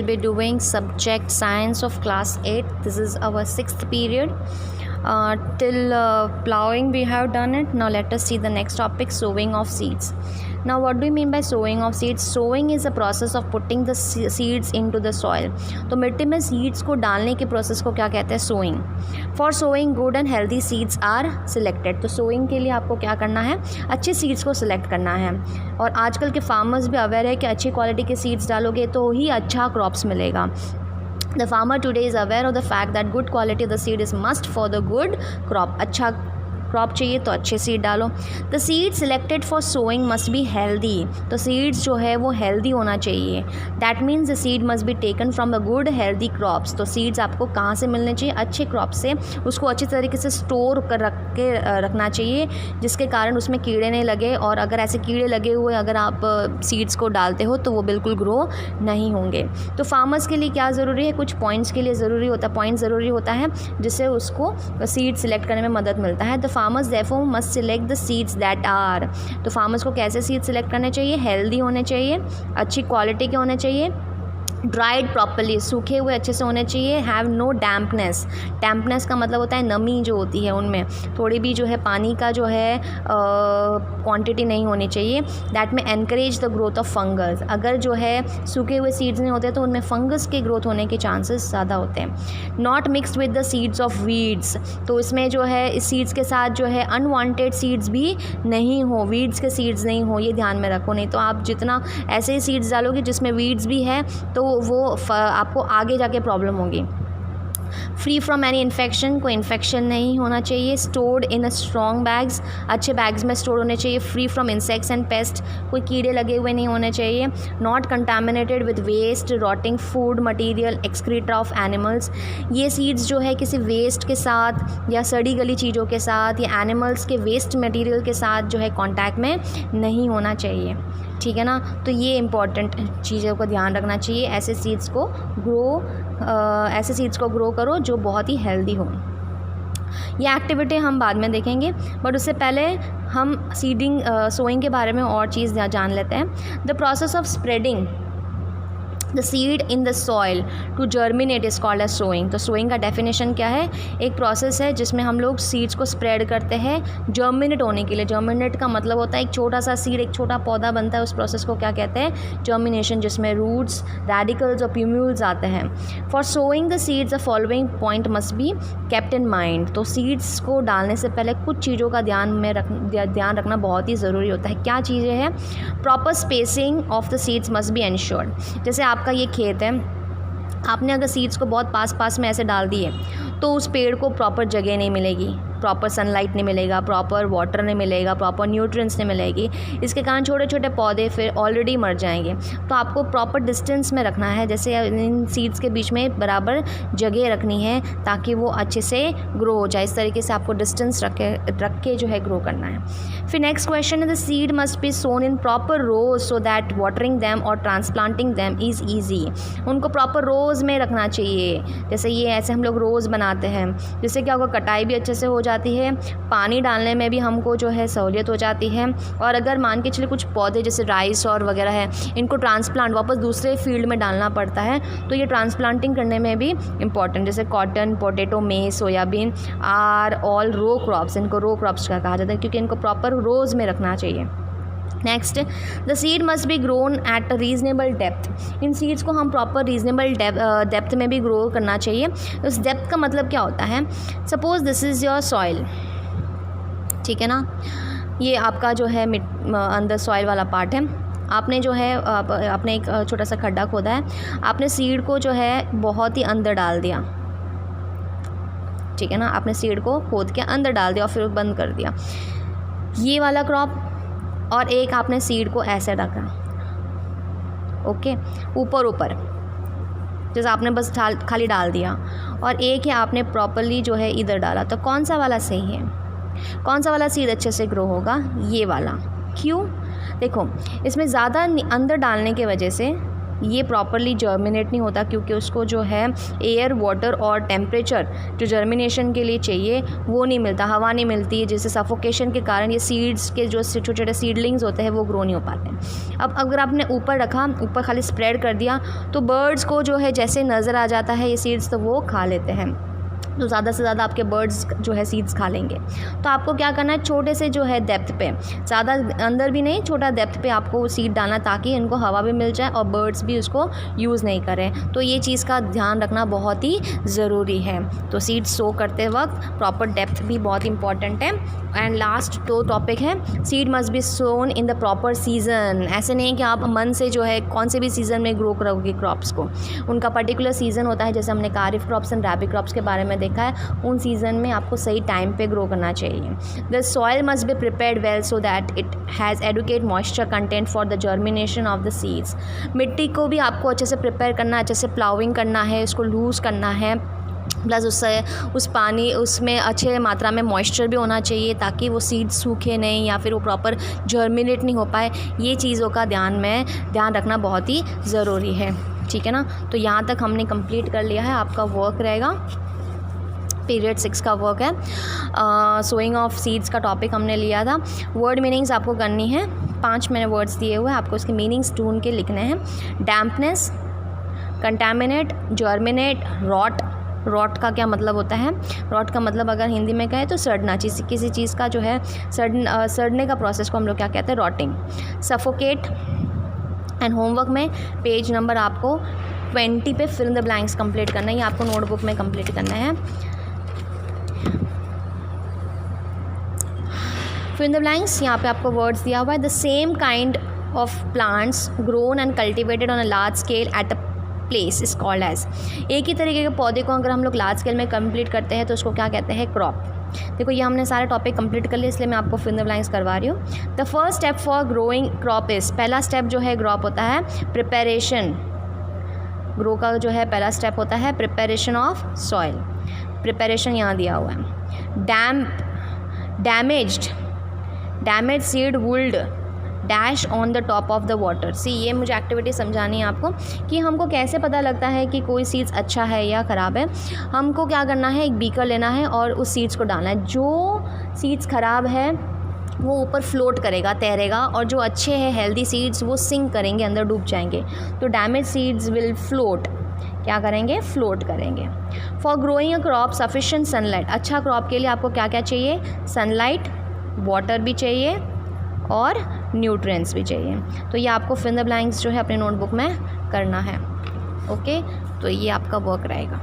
will be doing subject science of class 8. This is our 6th period. Till plowing we have done it. Now let us see the next topic, sowing of seeds. Now what do you mean by sowing of seeds? Sowing is a process of putting the seeds into the soil. तो मिट्टी में seeds को डालने के process को क्या कहते हैं? Sowing. For sowing good and healthy seeds are selected. तो सोइंग के लिए आपको क्या करना है? अच्छे सीड्स को सिलेक्ट करना है. और आजकल के फार्मर्स भी अवेयर है कि अच्छी क्वालिटी के सीड्स डालोगे तो ही अच्छा क्रॉप्स मिलेगा. The farmer today is aware of the fact that good quality of the seed is must for the good crop. अच्छा क्रॉप चाहिए तो अच्छे सीड डालो. The seed selected for sowing must be healthy. तो seeds जो है वो healthy होना चाहिए. That means the seed must be taken from the good healthy crops. तो सीड्स आपको कहाँ से मिलने चाहिए? अच्छे क्रॉप से. उसको अच्छी तरीके से स्टोर कर रखना चाहिए जिसके कारण उसमें कीड़े नहीं लगे. और अगर ऐसे कीड़े लगे हुए अगर आप सीड्स को डालते हो तो वो बिल्कुल ग्रो नहीं होंगे. तो फार्मर्स के लिए क्या ज़रूरी है? कुछ पॉइंट्स के लिए ज़रूरी होता है जिससे उसको सीड सिलेक्ट करने में मदद मिलता है. The farmers therefore must select the seeds that are. तो फार्मर्स को कैसे सीड सिलेक्ट करने चाहिए? हेल्दी होने चाहिए, अच्छी क्वालिटी के होने चाहिए, ड्राइड प्रॉपरली, सूखे हुए अच्छे से होने चाहिए. Have no dampness. डैम्पनेस का मतलब होता है नमी जो होती है उनमें थोड़ी भी जो है पानी का जो है क्वांटिटी नहीं होनी चाहिए. दैट में encourage the growth of fungus. अगर जो है सूखे हुए सीड्स नहीं होते तो उनमें फंगस के ग्रोथ होने के चांसेस ज़्यादा होते हैं. Not mixed with the seeds of weeds. तो इसमें जो है इस सीड्स के साथ जो है अनवांटेड सीड्स भी नहीं हो, वीड्स के सीड्स नहीं हो, ये ध्यान में रखो. नहीं तो आप जितना ऐसे ही सीड्स डालोगे जिसमें वीड्स भी है तो वो आपको आगे जाके प्रॉब्लम होगी. Free from any infection. कोई इन्फेक्शन नहीं होना चाहिए. Stored in a strong bags. अच्छे बैग्स में स्टोर होने चाहिए. Free from insects and pest. कोई कीड़े लगे हुए नहीं होने चाहिए. Not contaminated with waste, rotting food material, excreta of animals. ये सीड्स जो है किसी वेस्ट के साथ या सड़ी गली चीज़ों के साथ या एनिमल्स के वेस्ट मटेरियल के साथ जो है कॉन्टैक्ट में नहीं होना चाहिए. ठीक है ना. तो ये इंपॉर्टेंट चीज़ों का ध्यान रखना चाहिए. ऐसे सीड्स को ग्रो करो जो बहुत ही हेल्दी हो. ये एक्टिविटी हम बाद में देखेंगे बट उससे पहले हम सोइंग के बारे में और चीज़ जान लेते हैं. The process of spreading the seed in the soil to germinate is called as sowing. तो सोइंग का डेफिनेशन क्या है? एक प्रोसेस है जिसमें हम लोग सीड्स को स्प्रेड करते हैं जर्मिनेट होने के लिए. जर्मिनेट का मतलब होता है एक छोटा सा सीड, एक छोटा पौधा बनता है. उस प्रोसेस को क्या कहते हैं? जर्मिनेशन, जिसमें रूट्स, रेडिकल्स और प्यूम्यूल्स आते हैं. For sowing the seeds the following point must be kept in mind. तो सीड्स को डालने से पहले कुछ चीज़ों का ध्यान रखना बहुत ही ज़रूरी होता है. क्या चीज़ें हैं? Proper spacing of the seeds must be ensured. जैसे आपका ये खेत है, आपने अगर सीड्स को बहुत पास में ऐसे डाल दिए तो उस पेड़ को प्रॉपर जगह नहीं मिलेगी, प्रॉपर सनलाइट नहीं मिलेगा, प्रॉपर वाटर नहीं मिलेगा, प्रॉपर न्यूट्रिएंट्स नहीं मिलेगी. इसके कारण छोटे छोटे पौधे फिर ऑलरेडी मर जाएंगे. तो आपको प्रॉपर डिस्टेंस में रखना है. जैसे इन सीड्स के बीच में बराबर जगह रखनी है ताकि वो अच्छे से ग्रो हो जाए. इस तरीके से आपको डिस्टेंस रख के जो है ग्रो करना है. फिर नेक्स्ट क्वेश्चन है the seed must be sown in proper rows so that watering them और ट्रांसप्लांटिंग दैम इज़ ईजी. उनको प्रॉपर रोज़ में रखना चाहिए. जैसे ये ऐसे हम लोग रोज़ बनाते हैं जिससे क्या होगा? कटाई भी अच्छे से हो जाती है, पानी डालने में भी हमको जो है सहूलियत हो जाती है. और अगर मान के चलिए कुछ पौधे जैसे राइस और वगैरह है, इनको ट्रांसप्लांट वापस दूसरे फील्ड में डालना पड़ता है तो ये ट्रांसप्लांटिंग करने में भी इम्पॉर्टेंट. जैसे cotton, potato, maize, soybean are all row crops. इनको रो क्रॉप्स का कहा जाता है क्योंकि इनको प्रॉपर रोज़ में रखना चाहिए. Next, the seed must B grown at a reasonable depth. In seeds को हम प्रॉपर रीजनेबल डेप्थ में भी ग्रो करना चाहिए. उस डेप्थ का मतलब क्या होता है? Suppose this is your soil. ठीक है ना. ये आपका जो है अंदर सॉइल वाला पार्ट है. आपने जो है आपने एक छोटा सा खड्डा खोदा है. आपने सीड को जो है बहुत ही अंदर डाल दिया. ठीक है ना. आपने सीड को खोद के अंदर डाल दिया और फिर बंद कर दिया. ये वाला क्रॉप और एक आपने सीड को ऐसे रखा. ओके, ऊपर जैसे आपने बस खाली डाल दिया. और एक है आपने प्रॉपरली जो है इधर डाला. तो कौन सा वाला सही है? कौन सा वाला सीड अच्छे से ग्रो होगा? ये वाला. क्यों? देखो, इसमें ज़्यादा अंदर डालने की वजह से ये प्रॉपरली जर्मिनेट नहीं होता, क्योंकि उसको जो है एयर, वाटर और टेम्परेचर जो जर्मिनेशन के लिए चाहिए वो नहीं मिलता, हवा नहीं मिलती है, जिससे सफोकेशन के कारण ये सीड्स के जो छोटे छोटे सीडलिंग्स होते हैं वो ग्रो नहीं हो पाते हैं। अब अगर आपने ऊपर रखा, ऊपर खाली स्प्रेड कर दिया, तो बर्ड्स को जो है जैसे नज़र आ जाता है ये सीड्स, तो वो खा लेते हैं, तो ज़्यादा से ज़्यादा आपके बर्ड्स जो है सीड्स खा लेंगे। तो आपको क्या करना है, छोटे से जो है डेप्थ पे, ज़्यादा अंदर भी नहीं, छोटा डेप्थ पे आपको सीड डालना, ताकि इनको हवा भी मिल जाए और बर्ड्स भी उसको यूज़ नहीं करें। तो ये चीज़ का ध्यान रखना बहुत ही ज़रूरी है। तो सीड सो करते वक्त प्रॉपर डेप्थ भी बहुत इंपॉर्टेंट है। एंड लास्ट दो टॉपिक है, seed must be sown in the proper season. ऐसे नहीं कि आप मन से जो है कौन से भी सीज़न में ग्रो करोगे क्रॉप्स को, उनका पर्टिकुलर सीज़न होता है। जैसे हमने कारिफ क्रॉप्स एंड रैबी क्रॉप्स के बारे में देखा है, उन सीज़न में आपको सही टाइम पे ग्रो करना चाहिए। The soil must be prepared well so that it has adequate moisture content for the germination of the seeds. मिट्टी को भी आपको अच्छे से प्रिपेयर करना है, अच्छे से प्लाउइंग करना है, उसको लूज़ करना है, प्लस उसमें अच्छे मात्रा में मॉइस्चर भी होना चाहिए, ताकि वो सीड्स सूखे नहीं या फिर वो प्रॉपर जर्मिनेट नहीं हो पाए। ये चीज़ों का ध्यान रखना बहुत ही ज़रूरी है, ठीक है ना। तो यहाँ तक हमने कंप्लीट कर लिया है, आपका वर्क रहेगा, पीरियड 6 का वर्क है। सोइंग ऑफ सीड्स का टॉपिक हमने लिया था। वर्ड मीनिंग्स आपको करनी है, 5 मैंने वर्ड्स दिए हुए हैं, आपको उसके मीनिंग्स ढूंढ के लिखने हैं। डैम्पनेस, कंटामिनेट, जर्मिनेट, रॉट का क्या मतलब होता है? रॉट का मतलब अगर हिंदी में कहें तो सड़ना, किसी चीज़ का जो है सड़ने का प्रोसेस को हम लोग क्या कहते हैं? रॉटिंग। सफोकेट। एंड होमवर्क में पेज नंबर आपको 20 पे fill in the blanks complete करना है, ये आपको नोटबुक में कंप्लीट करना है। फिल इन द ब्लैंक्स, यहाँ पे आपको वर्ड्स दिया हुआ है। The same kind of plants grown and cultivated on a large scale at a place is called as. एक ही तरीके के पौधे को अगर हम लोग लार्ज स्केल में कंप्लीट करते हैं तो उसको क्या कहते हैं? क्रॉप। देखो ये हमने सारे टॉपिक कंप्लीट कर लिए, इसलिए मैं आपको फिल इन द ब्लैंक्स करवा रही हूँ। The first step for growing crop is, पहला स्टेप जो है क्रॉप होता है प्रिपरेशन। ग्रो का जो है पहला स्टेप होता है प्रिपरेशन ऑफ सॉइल। प्रिपरेशन यहाँ दिया हुआ है। Damage seed would dash on the top of the water. See, ये मुझे एक्टिविटी समझानी है आपको कि हमको कैसे पता लगता है कि कोई सीड्स अच्छा है या ख़राब है। हमको क्या करना है, एक बीकर लेना है और उस सीड्स को डालना है। जो सीड्स ख़राब है वो ऊपर फ्लोट करेगा, तैरेगा, और जो अच्छे हैं हेल्दी सीड्स वो सिंक करेंगे, अंदर डूब जाएंगे। तो डैमेज सीड्स विल फ्लोट, क्या करेंगे? फ्लोट करेंगे। For growing a crop sufficient sunlight, अच्छा क्रॉप के लिए आपको क्या क्या चाहिए? सनलाइट, वाटर भी चाहिए और न्यूट्रिएंट्स भी चाहिए। तो ये आपको फिल इन द ब्लैंक्स जो है अपने नोटबुक में करना है। ओके, तो ये आपका वर्क रहेगा।